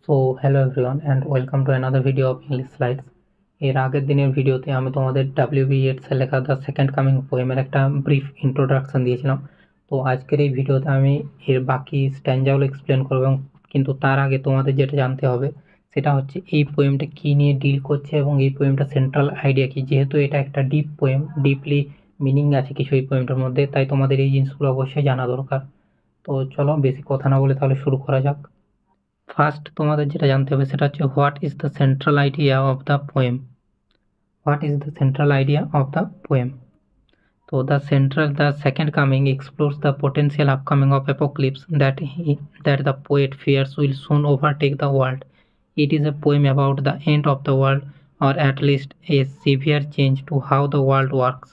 So hello everyone and welcome to another video of English slides. এর আগের দিনের ভিডিওতে আমি তোমাদের ডাব্লিউ.বি. ইয়েটসের লেখা দ্য সেকেন্ড কামিং পোয়েমের একটা ব্রিফ ইন্ট্রোডাকশন দিয়েছিলাম। তো আজকের এই ভিডিওতে আমি এর বাকি স্ট্যান্জাগুলো এক্সপ্লেন করবো, এবং কিন্তু তার আগে তোমাদের যেটা জানতে হবে সেটা হচ্ছে এই পোয়েমটা কী নিয়ে ডিল করছে এবং এই পোয়েমটা সেন্ট্রাল আইডিয়া কী। যেহেতু এটা একটা ডিপ পোয়েম, ডিপলি মিনিং আছে কিছু এই পোয়েমটার মধ্যে, তাই তোমাদের এই জিনিসগুলো অবশ্যই জানা দরকার। তো চলো বেশি কথা না বলে তাহলে শুরু করা যাক। ফার্স্ট তোমাদের যেটা জানতে হবে সেটা হচ্ছে what is the central idea of the poem. What is the central idea of the poem? তো the second coming explores the potential upcoming of apocalypse that the poet fears will soon overtake the world. It is a poem about the end of the world, or at least a severe change to how the world works.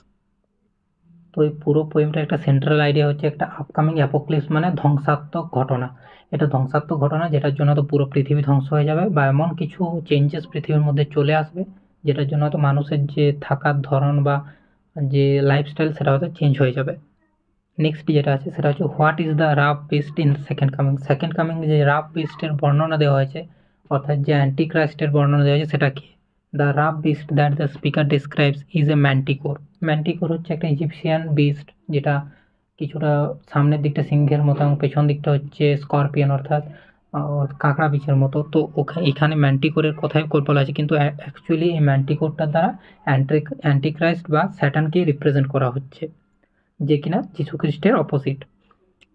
তো এই পুরো পোয়েমটা একটা central idea হচ্ছে একটা upcoming apocalypse, মানে ধ্বংসাত্মক ঘটনা। এটা ধ্বংসাত্মক ঘটনা যেটার জন্য তো পুরো পৃথিবী ধ্বংস হয়ে যাবে, বা এমন কিছু চেঞ্জেস পৃথিবীর মধ্যে চলে আসবে যেটার জন্য হয়তো মানুষের যে থাকার ধরন বা যে লাইফস্টাইল সেটা হয়তো চেঞ্জ হয়ে যাবে। নেক্সট যেটা আছে সেটা হচ্ছে what is the rough beast in second coming. Second coming যে রাফ বিস্টের বর্ণনা দেওয়া হয়েছে, অর্থাৎ যে অ্যান্টিক্রাইস্টের বর্ণনা দেওয়া হয়েছে সেটা কি? The rough beast that the speaker describes is a manticore. Manticore হচ্ছে একটা ইজিপশিয়ান বিস্ট, যেটা কিছুটা সামনের দিকটা সিংহের মতো এবং পেছন দিকটা হচ্ছে স্করপিয়ন, অর্থাৎ কাঁকড়া বিছের মতো। তো এখানে ম্যান্টিকোরের কথাই বলা আছে, কিন্তু অ্যাকচুয়ালি এই ম্যান্টিকোরটার দ্বারা অ্যান্টিক্রাইস্ট বা স্যাটানকেই রিপ্রেজেন্ট করা হচ্ছে, যে কিনা যীশু খ্রিস্টের opposite.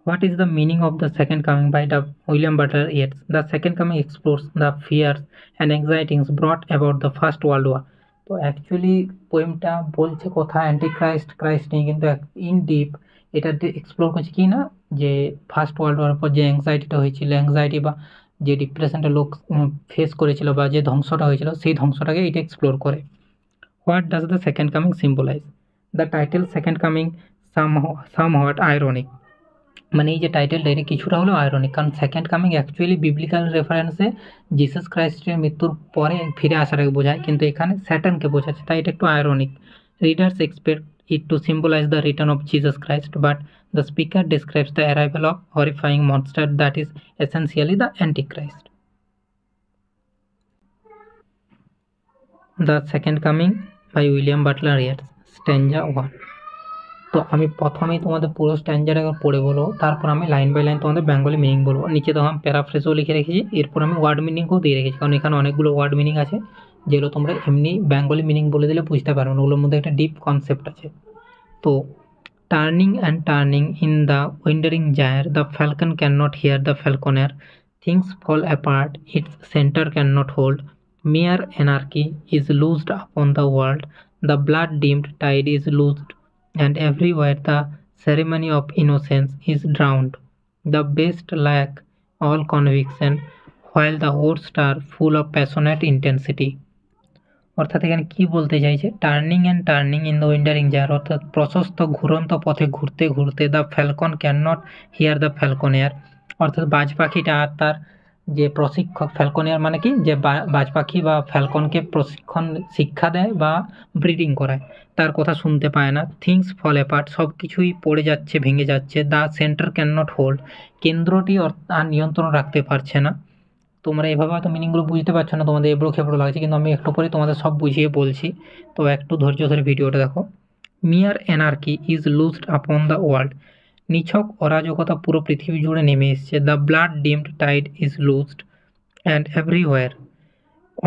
What is the meaning of the second coming by the William Butler Yeats? The second coming explores the fears and anxieties brought about the First World War. তো অ্যাকচুয়ালি পোয়েমটা বলছে কথা ক্রাইস্ট নিয়ে, কিন্তু ইন ডিপ এটা explore করছে কি না, যে ফার্স্ট ওয়ার্ল্ড ওয়ার পর যে অ্যাংজাইটিটা হয়েছিল, অ্যাংজাইটি বা যে ডিপ্রেশনটা লোক ফেস করেছিল বা যে ধ্বংসটা হয়েছিল, সেই ধ্বংসটাকে এটা এক্সপ্লোর করে। What does the second coming symbolize? The title second coming somewhat ironic. মানে এই যে টাইটেলটা এটা কিছুটা হলেও আয়রনিক, কারণ সেকেন্ড কামিং অ্যাকচুয়ালি বিবলিক্যাল রেফারেন্সে জিসাস ক্রাইস্টের মৃত্যুর পরে ফিরে আসাটাকে বোঝায়, কিন্তু এখানে স্যাটানকে বোঝাচ্ছে, তাই এটা একটু ironic. Readers expect it to symbolize the return of Jesus Christ, but the speaker describes the arrival of horrifying monster that is essentially the Antichrist. The second coming by William Butler Yeats, stanza 1। তো আমি প্রথমেই তোমাদের পুরো standard একবার পড়ে বলবো, তারপর আমি লাইন বাই লাইন তোমাদের বেঙ্গলি মিনিং বলবো। নিচে তো আমি প্যারাফ্রেজও লিখে রেখেছি, এরপর আমি ওয়ার্ড মিনিংও দিয়ে রেখেছি, কারণ এখানে অনেকগুলো ওয়ার্ড মিনিং আছে যেগুলো তোমরা এমনি বেঙ্গলি মিনিং বলে দিলে বুঝতে পারবে না, ওগুলোর মধ্যে একটা ডিপ কনসেপ্ট আছে। তো টার্নিং ইন দ্য উইন্ডারিং gyre, the falcon can not hear the falconer, things fall apart, its centre can not hold, mere anarchy is loosed upon the world, the blood-dimmed tide is loosed, and everywhere the ceremony of innocence is drowned. The best lack all conviction, while the worst are full of passionate intensity. অর্থাৎ এখানে কি বলতে চাইছে, turning in the উইন্ডারিং gyre, অর্থাৎ প্রশস্ত ঘুরন্ত পথে ঘুরতে ঘুরতে the falcon can not hear the falconer, অর্থাৎ বাজ পাখিটা আর তার যে প্রশিক্ষক, ফ্যালকনিয়ার মানে কি, যে বাজ পাখি বা ফ্যালকনকে শিক্ষা দেয় বা ব্রিডিং করায়, তার কথা শুনতে পায় না। থিংস ফল অ্যাপার্ট, সব কিছুই পড়ে যাচ্ছে, ভেঙে যাচ্ছে। The centre can not hold, কেন্দ্রটি আর নিয়ন্ত্রণ রাখতে পারছে না। তোমরা এভাবে হয়তো মিনিংগুলো বুঝতে পারছো না, তোমাদের এবড়ো খেবড়ো লাগছে, কিন্তু আমি একটু পরে তোমাদের সব বুঝিয়ে বলছি, তো একটু ধৈর্য ধরে ভিডিওটা দেখো। মিয়ার anarchy is লুজড upon the world, নিছক অরাজকতা পুরো পৃথিবী জুড়ে নেমে এসছে। The blood dimmed tide is loosed and everywhere,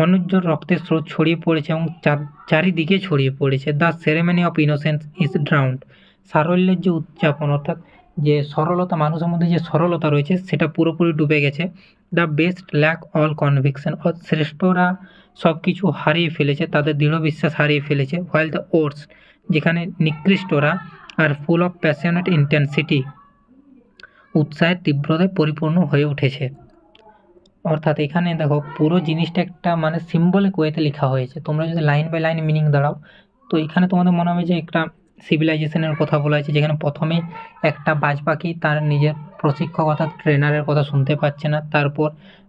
অনুজ্জ্বল রক্তের স্রোত ছড়িয়ে পড়েছে এবং চারিদিকে ছড়িয়ে পড়েছে। The ceremony of innocence is drowned, সারল্যের যে উদযাপন, অর্থাৎ যে সরলতা, মানুষের মধ্যে যে সরলতা রয়েছে সেটা পুরোপুরি ডুবে গেছে। The best lack all conviction, শ্রেষ্ঠরা সব কিছু হারিয়ে ফেলেছে, তাদের দৃঢ় বিশ্বাস হারিয়ে ফেলেছে। হোয়াইল দ্য ওর্স, যেখানে নিকৃষ্টরা আর ফুল অফ প্যাশনেট ইন্টেন্সিটি, উৎসাহের তীব্রতায় পরিপূর্ণ হয়ে উঠেছে। অর্থাৎ এখানে দেখো পুরো জিনিসটা একটা মানে সিম্বলিক ওয়েতে লেখা হয়েছে, তোমরা যদি লাইন বাই লাইন মিনিং দাঁড়াও, তো এখানে তোমাদের মনে হবে যে একটা সিভিলাইজেশনের কথা বলা হয়েছে, যেখানে প্রথমে একটা বাজ পাখি তার নিজের প্রশিক্ষক অর্থাৎ ট্রেনারের কথা শুনতে পাচ্ছে না, তারপর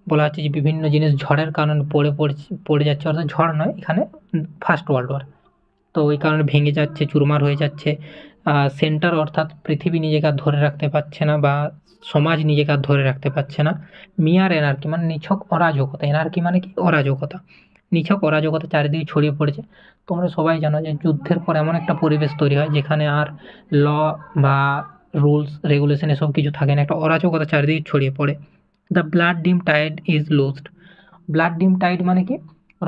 বলা হচ্ছে যে বিভিন্ন জিনিস ঝড়ের কারণে পড়ে যাচ্ছে, অর্থাৎ ঝড় নয়, এখানে ফার্স্ট ওয়ার্ল্ড ওয়ার, তো ওই কারণে ভেঙে যাচ্ছে, চুরমার হয়ে যাচ্ছে। সেন্টার অর্থাৎ পৃথিবী নিজেকে আর ধরে রাখতে পারছে না বা সমাজ নিজেকে আর ধরে রাখতে পারছে না। মিয়ার এনার্কি মানে নিছক অরাজকতা। এনার্কি মানে কি? অরাজকতা। নিছক অরাজকতা চারিদিকে ছড়িয়ে পড়েছে। তোমরা সবাই জানো যে যুদ্ধের পর এমন একটা পরিবেশ তৈরি হয় যেখানে আর ল বা রুলস রেগুলেশন এসব কিছু থাকে না। একটা অরাজকতা চারিদিকে ছড়িয়ে পড়ে। দ্য ব্লাড ডিম টাইড ইজ লুজড। ব্লাড ডিম টাইড মানে কি?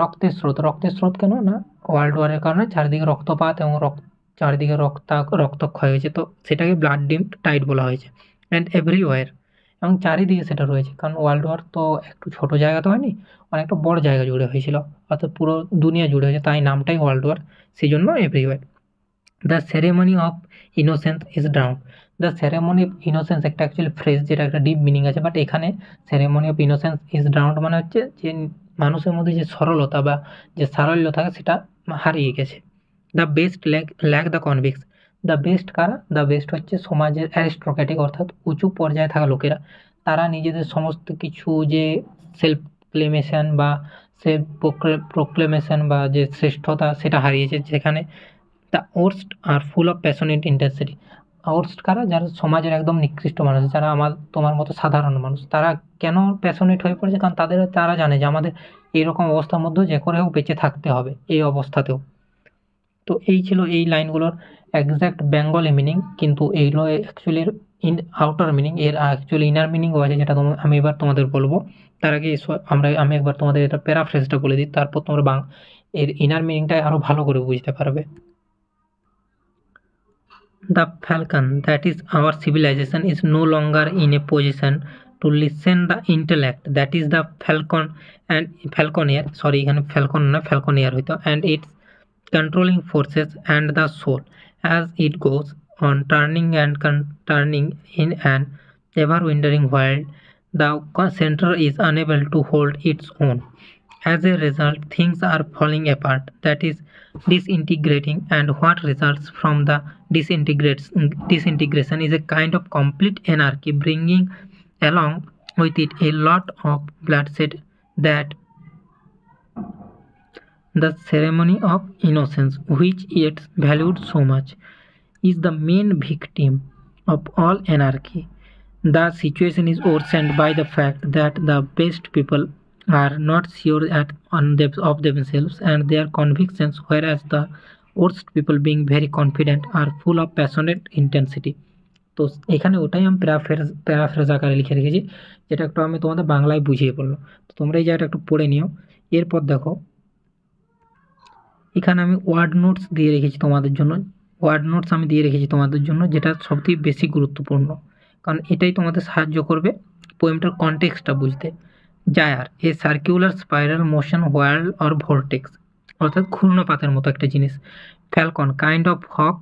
রক্তের স্রোত। রক্তের স্রোত কেন? না ওয়ার্ল্ড ওয়ারের কারণে চারিদিকে রক্তপাত এবং চারিদিকে রক্তক্ষয় হয়েছে, তো সেটাকে ব্লাড ডিম টাইড বলা হয়েছে। অ্যান্ড এভরিওয়্যার, এবং চারিদিকে সেটা রয়েছে, কারণ ওয়ার্ল্ড ওয়ার তো একটু ছোট জায়গা তো হয়নি, অনেকটা বড় জায়গা জুড়ে হয়েছিল, অর্থাৎ পুরো দুনিয়া জুড়ে হয়েছে, তাই নামটাই ওয়ার্ল্ড ওয়ার, সেই জন্য everywhere. The ceremony of innocence is down. The ceremony of innocence একটা অ্যাকচুয়ালি ফ্রেজ, যেটা একটা ডিপ মিনিং আছে, বাট এখানে ceremony of innocence is down মানে হচ্ছে যে মানুষের মধ্যে যে সরলতা বা যে সারল্য থাকে সেটা হারিয়ে গেছে। The best lack the convictions. The best কারা? দ্য বেস্ট হচ্ছে সমাজের অ্যারিস্টোক্র্যাটিক অর্থাৎ উঁচু পর্যায়ে থাকা লোকেরা। তারা নিজেদের সমস্ত কিছু যে সেলফ ক্লেমেশন বা সেলফ প্রোক্লেমেশন বা যে শ্রেষ্ঠতা সেটা হারিয়েছে, যেখানে the worst are full of passionate intensity. Worst কারা? যারা সমাজের একদম নিকৃষ্ট মানুষ, যারা তোমার মতো সাধারণ মানুষ, তারা কেন প্যাশনেট হয়ে পড়েছে? কারণ তারা জানে যে আমাদের এইরকম অবস্থার মধ্যেও যে করেও বেঁচে থাকতে হবে এই অবস্থাতেও। তো এই ছিল এই লাইনগুলোর এক্স্যাক্ট বেঙ্গলি মিনিং, কিন্তু এইগুলো অ্যাকচুয়ালি আউটার মিনিং, এর অ্যাকচুয়ালি ইনার মিনিংও আছে, যেটা আমি এবার তোমাদের বলবো। তার আগে আমি একবার তোমাদের এটা প্যারাফ্রেজটা বলে দিই, তারপর তোমরা এর ইনার মিনিংটা আরও ভালো করে বুঝতে পারবে। The falcon, that is our civilization, is no longer in a position to listen the intellect, that is the falconer, sorry এখানে falcon না falconer হইতো, and its controlling forces and the soul, as it goes on turning in an ever-wandering world. The center is unable to hold its own. As a result, things are falling apart, that is disintegrating, and what results from the disintegration is a kind of complete anarchy, bringing along with it a lot of bloodshed. That the ceremony of innocence, which is valued so much, is the main victim of all anarchy. The situation is worsened by the fact that the best people are not sure of themselves and their convictions, whereas the worst people, being very confident, are full of passionate intensity. তো এখানে ওটাই আমি paraphrase আকারে লিখে রেখেছি, যেটা একটু আমি তোমাদের বাংলায় বুঝিয়ে বললো। তো তোমরা এই জায়গাটা একটু পড়ে নিও। এরপর দেখো এখানে আমি ওয়ার্ড নোটস দিয়ে রেখেছি তোমাদের জন্য, যেটা সবথেকে বেশি গুরুত্বপূর্ণ, কারণ এটাই তোমাদের সাহায্য করবে পোয়েমটার কনটেক্সটটা বুঝতে। Gyre, a circular spiral motion world or vortex, অর্থাৎ ঘূর্ণপাতের মতো একটা জিনিস। Falcon, kind of hawk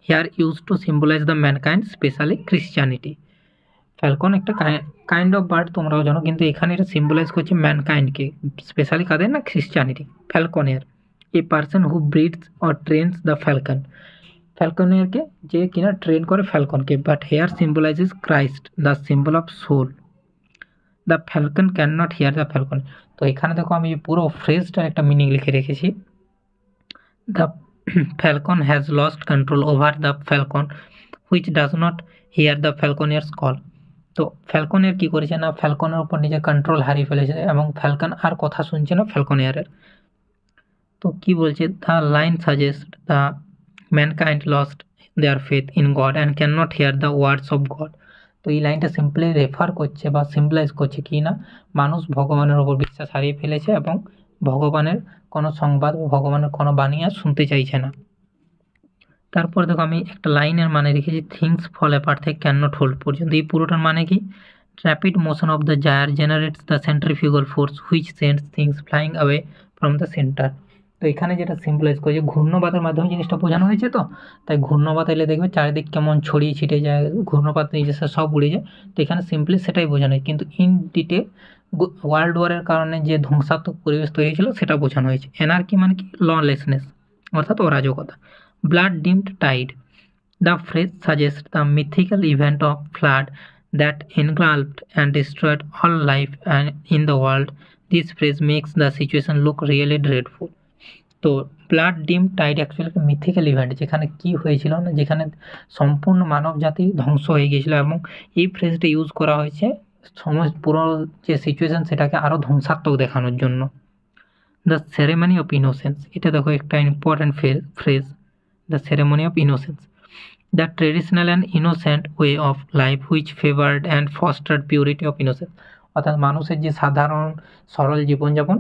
here use to symbolize the mankind, specially Christianity. Falcon একটা কাইন্ড অফ বার্ড, তোমরাও জানো, কিন্তু এখানে এটা সিম্বলাইজ করছে ম্যানকাইন্ডকে, স্পেশালি কাদের? না, ক্রিশ্চিয়ানিটি। ফ্যালকনের, a person who breeds or trains the falcon, ফ্যালকনেরকে যে কিনা ট্রেন করে ফ্যালকনকে। But here symbolizes Christ, the symbol of soul. The falcon can not hear the falcon. তো এখানে দেখো আমি পুরো ফ্রেজটার একটা মিনিং লিখে রেখেছি। The falcon has lost control over the falcon which does not hear the falconer's call. তো ফ্যালকনের কী করেছে না, ফ্যালকনের উপর নিজের কন্ট্রোল হারিয়ে ফেলেছে এবং ফ্যালকন আর কথা শুনছে না ফ্যালকনিয়ারের। তো কি বলছে? The line suggest the mankind lost their faith in god and can not hear the words of god. তো এই লাইনটা সিম্পলি রেফার করছে বা সিম্পলাইজ করছে কি না, মানুষ ভগবানের ওপর বিশ্বাস হারিয়ে ফেলেছে এবং ভগবানের কোনো সংবাদ, ভগবানের কোনো বাণী আর শুনতে চাইছে না। তারপর দেখো আমি একটা লাইনের মানে রেখেছি, থিংস ফল অ্যাপার্ট থেকে ক্যান নট হোল্ড পর্যন্ত। এই পুরোটার মানে কি? Rapid motion of the gyre generates the centrifugal force which sends things flying away from the centre. তো এখানে যেটা সিম্পলাইজ করেছে, ঘূর্ণপাতের মাধ্যমে জিনিসটা বোঝানো হয়েছে, তো তাই ঘূর্ণপাত এলে দেখবে চারিদিক কেমন ছড়িয়ে ছিটে যায়, ঘূর্ণপাত নিজস্ব সব উড়ে যায়। তো এখানে সিম্পলি সেটাই বোঝানো হয়েছে, কিন্তু ইন ডিটেল ওয়ার্ল্ড ওয়ারের কারণে যে ধ্বংসাত্মক পরিবেশ তৈরি হয়েছিল সেটা বোঝানো হয়েছে। এনার্কি মানে কি? ললেসনেস, অর্থাৎ অরাজকতা। Blood dimmed tide, the phrase suggests the mythical event of flood that engulfed and destroyed all life in the world. This phrase makes the situation look really dreadful. তো ব্লাড ডিম Tide actually mythical event, যেখানে কি হয়েছিল না, যেখানে সম্পূর্ণ মানব জাতি ধ্বংস হয়ে গিয়েছিল, এবং এই ফ্রেজটা ইউজ করা হয়েছে সমস্ত পুরো যে সিচুয়েশন সেটাকে আরও ধ্বংসাত্মক দেখানোর জন্য। দ্য সেরেমনি অফ ইনোসেন্স, এটা দেখো একটা important phrase, the ceremony of innocence, the traditional and innocent way of life which favoured and fostered purity of innocence, অর্থাৎ মানুষের যে সাধারণ সরল জীবনযাপন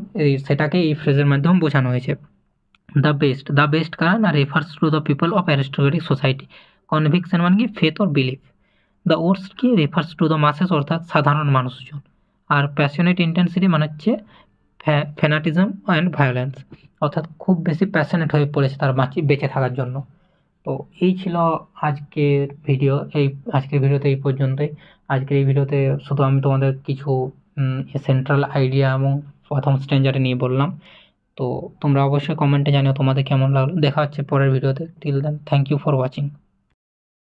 সেটাকে এই ফ্রেজের মাধ্যমে বোঝানো হয়েছে। দ্য বেস্ট কারা না, refers to the people of aristocratic society. Conviction মানে কি faith or belief. The worst কি, রেফার্স টু দ্য মাসেস অর্থাৎ সাধারণ মানুষজন। আর প্যাশনেট ইন্টেন্সিটি মানে হচ্ছে ফ্যানাটিজম অ্যান্ড ভায়োলেন্স, অর্থাৎ খুব বেশি প্যাশনেট হয়ে পড়েছে তার বেঁচে থাকার জন্য। তো এই ছিল আজকের ভিডিওতে এই পর্যন্তই। আজকের এই ভিডিওতে শুধু আমি তোমাদের কিছু সেন্ট্রাল আইডিয়া এবং প্রথম স্ট্যান্ডার্ডে নিয়ে বললাম। তো তোমরা অবশ্যই কমেন্টে জানিও তোমাদের কেমন লাগলো। দেখা হচ্ছে পরের ভিডিওতে। Till then, thank you for watching.